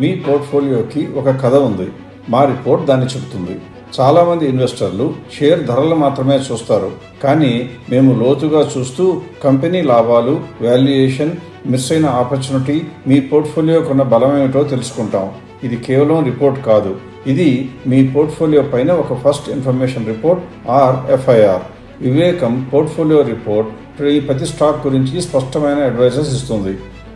మీ పోర్ట్ఫోలియోకి ఒక కథ ఉంది. మా రిపోర్ట్ దాన్ని చెబుతుంది. చాలామంది ఇన్వెస్టర్లు షేర్ ధరలు మాత్రమే చూస్తారు, కానీ మేము లోతుగా చూస్తూ కంపెనీ లాభాలు, వాల్యుయేషన్, మిస్ అయిన ఆపర్చునిటీ, మీ పోర్ట్ఫోలియోకున్న బలమేమిటో తెలుసుకుంటాం. ఇది కేవలం రిపోర్ట్ కాదు, ఇది మీ పోర్ట్ఫోలియో పైన ఒక first information report or FIR. వివేకం పోర్ట్ఫోలియో రిపోర్ట్ ప్రతి స్టాక్ గురించి స్పష్టమైన అడ్వైజెస్ ఇస్తుంది.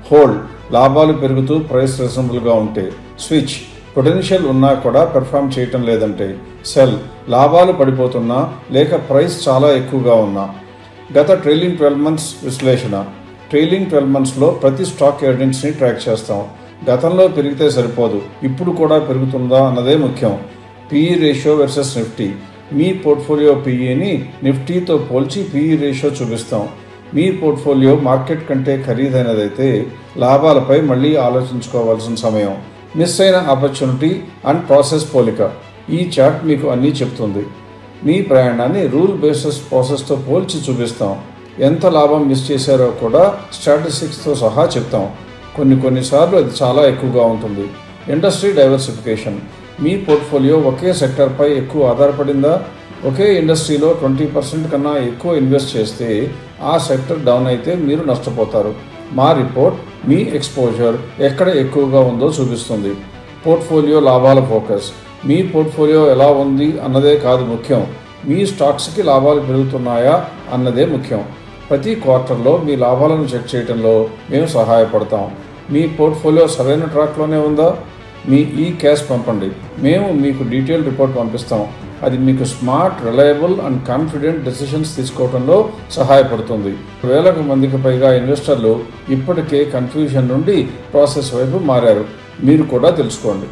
హోల్డ్, లాభాలు పెరుగుతూ ప్రైస్ రీజనబుల్గా ఉంటే. స్విచ్, పొటెన్షియల్ ఉన్నా కూడా పెర్ఫామ్ చేయటం లేదంటే. సెల్, లాభాలు పడిపోతున్నా లేక ప్రైస్ చాలా ఎక్కువగా ఉన్నా. గత ట్రైలింగ్ 12 months విశ్లేషణ. ట్రైలింగ్ 12 monthsలో ప్రతి స్టాక్ ఎర్నింగ్స్ని ట్రాక్ చేస్తాం. గతంలో పెరిగితే సరిపోదు, ఇప్పుడు కూడా పెరుగుతుందా అన్నదే ముఖ్యం. PE ratio versus Nifty. మీ పోర్ట్ఫోలియో పిఈని నిఫ్టీతో పోల్చి పిఈ రేషియో చూపిస్తాం. మీ పోర్ట్ఫోలియో మార్కెట్ కంటే ఖరీదైనదైతే లాభాలపై మళ్ళీ ఆలోచించుకోవాల్సిన సమయం. మిస్ అయిన ఆపర్చునిటీ అండ్ ప్రాసెస్ పోలిక. ఈ చార్ట్ మీకు అన్నీ చెప్తుంది. మీ ప్రయాణాన్ని రూల్ బేస్డ్ ప్రాసెస్తో పోల్చి చూపిస్తాం. ఎంత లాభం మిస్ చేశారో కూడా స్టాటిస్టిక్స్తో సహా చెప్తాం. కొన్నిసార్లు అది చాలా ఎక్కువగా ఉంటుంది. Industry diversification. మీ పోర్ట్ఫోలియో ఒకే సెక్టర్పై ఎక్కువ ఆధారపడిందా? ఒకే ఇండస్ట్రీలో 20% కన్నా ఎక్కువ ఇన్వెస్ట్ చేస్తే ఆ సెక్టర్ డౌన్ అయితే మీరు నష్టపోతారు. మా రిపోర్ట్ మీ ఎక్స్పోజర్ ఎక్కడ ఎక్కువగా ఉందో చూపిస్తుంది. పోర్ట్ఫోలియో లాభాల ఫోకస్. మీ పోర్ట్ఫోలియో ఎలా ఉంది అన్నదే కాదు ముఖ్యం, మీ స్టాక్స్కి లాభాలు పెరుగుతున్నాయా అన్నదే ముఖ్యం. ప్రతి క్వార్టర్లో మీ లాభాలను చెక్ చేయడంలో మేము సహాయపడతాం. మీ పోర్ట్ఫోలియో సరైన ట్రాక్లోనే ఉందా? మీ ఈ క్యాష్ పంపండి, మేము మీకు డీటెయిల్ రిపోర్ట్ పంపిస్తాం. అది మీకు smart, reliable and confident decisions తీసుకోవడంలో సహాయపడుతుంది. వేలకు మందికి పైగా ఇన్వెస్టర్లు ఇప్పటికే కన్ఫ్యూజన్ నుండి ప్రాసెస్ వైపు మారారు. మీరు కూడా తెలుసుకోండి.